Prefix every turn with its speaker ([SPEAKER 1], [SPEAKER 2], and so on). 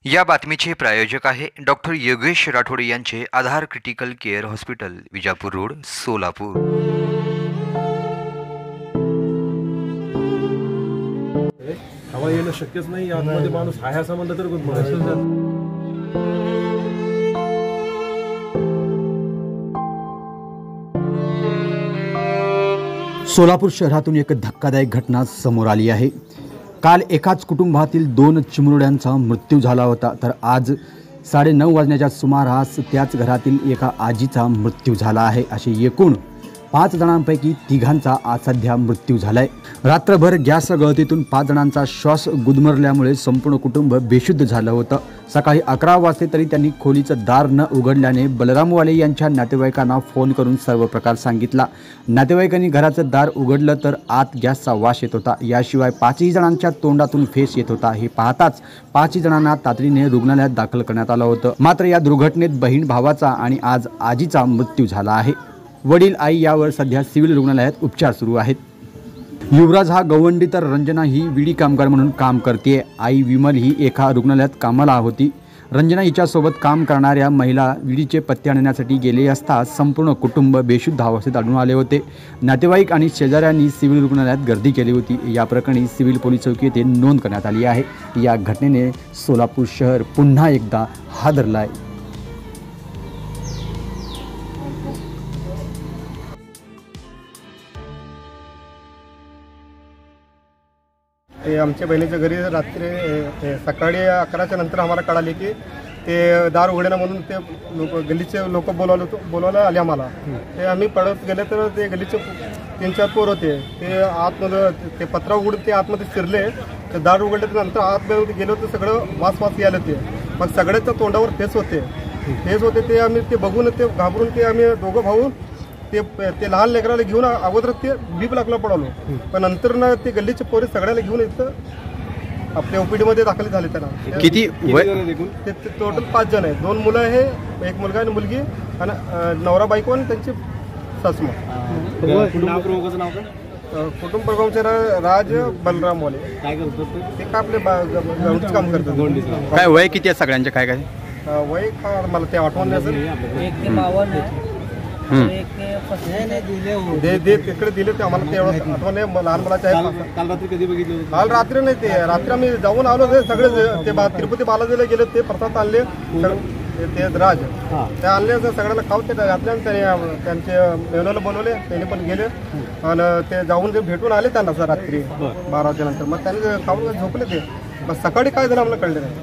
[SPEAKER 1] या बातमीचे प्रायोजक आहे डॉक्टर योगेश राठोड यांचे Aadhar critical care hospital, Vijapur road, Solapur.
[SPEAKER 2] हवा येणं शक्यच नाही, आतमध्ये माणूस आहे असं म्हणलं तर
[SPEAKER 3] सोलापूर शहरातून एक धक्कादायक घटना समोर आली आहे। काल एकाच कुटुंबातील 2 चिमुरड्यांचा मृत्यू झाला होता, तर आज 9:30 वाजण्याच्या सुमारास त्याच घरातील एका आजीचा मृत्यू झाला आहे। असे एकूण 5 जणांपैकी 3घांचा आज सध्या मृत्यू झालाय। रात्रभर गॅस गळतीतून 5 जणांचा श्वास गुदमरल्यामुळे संपूर्ण कुटुंब बेशुद्ध झालं होतं। सकाळी 11 वाजता तरी त्यांनी खोलीचं दार न उघडल्याने बलरामवाले यांच्या नातेवाईकांना फोन करून सर्व प्रकार सांगितला। नातेवाईकांनी घराचं दार उघडलं तर आत गॅसचा वास येत होता। याशिवाय 5ही जणांच्या तोंडातून फेस येत होता। हे पाहताच 5ही जणांना तातडीने रुग्णालयात दाखल करण्यात आलं होतं। मात्र या दुर्घटनेत बहीण भावाचा आणि आज आजीचा मृत्यू झाला आहे। वडील आई यावर सध्या सिव्हिल रुग्णालयात उपचार सुरू आहेत। युवराज हा गवंडी तर रंजना ही विडी कामगार म्हणून काम करते। आई विमल ही एका रुग्णालयात कामाला होती। रंजना हिच्यासोबत काम करणाऱ्या महिला विडीचे पत्ते आणण्यासाठी गेले असता संपूर्ण कुटुंब बेशुद्ध अवस्थेत आढळून आले होते। नातेवाईक आणि शेजाऱ्यांनी सिव्हिल रुग्णालयात गर्दी केली होती। या प्रकरणी सिव्हिल पोलीस चौकी येथे नोंद करण्यात आली आहे। या घटनेने सोलापूर शहर पुन्हा एकदा हादरलं आहे।
[SPEAKER 4] ते आमच्या बहिणीच्या घरी रात्री सकाळी 11च्या नंतर आम्हाला कळाले की ते दार उघडेना म्हणून ते गल्लीचे लोक बोलवायला आले आम्हाला। ते आम्ही पळत गेले तर ते गल्लीचे 3-4 पोर होते। ते आतमध्ये ते पत्रा उघडून ते आतमध्ये शिरले। ते दार उघडले नंतर आतमध्ये गेले होते, सगळं वास यायला ते मग सगळ्याच्या तोंडावर फेस होते ते आम्ही ते बघून ते घाबरून ते आम्ही दोघं भाऊ ते लहान लेकराला घेऊन अगोदर ते बीप लागला पडालो, पण नंतर ना ते गल्लीचे पोरे सगळ्याला घेऊन इथं आपल्या ओपीडी मध्ये दाखल झाले। त्यांना
[SPEAKER 3] किती
[SPEAKER 4] ते टोटल 5 जण आहेत। 2 मुलं आहे, एक मुलगा आणि मुलगी, आणि नवरा बायको आणि त्यांची सासू। कुटुंब प्रमुख राज बलरामवाले काय करतात? ते का आपले गवंडीचं काम करतात।
[SPEAKER 3] काय वय किती आहे सगळ्यांचे? काय
[SPEAKER 4] वय मला ते आठवण नाही। तिकडे दिले ते आम्हाला ते एवढं आठवण आहे। लहान मुलाचे आहे।
[SPEAKER 2] काल रात्री कधी बघितलं?
[SPEAKER 4] काल रात्री नाही, ते रात्री आम्ही जाऊन आलो। ते सगळे ते तिरुपती बालाजीला गेले, ते प्रसाद आणले ते राज ते आणले, सगळ्याला खाऊ ते घातले आणि त्यांचे मेहनाला बोलवले, त्यांनी पण गेले आणि ते जाऊन ते भेटून आले त्यांना रात्री 12 वाजल्यानंतर। मग त्यांनी खाऊन झोपले ते, मग सकाळी काय झालं आम्हाला कळले नाही।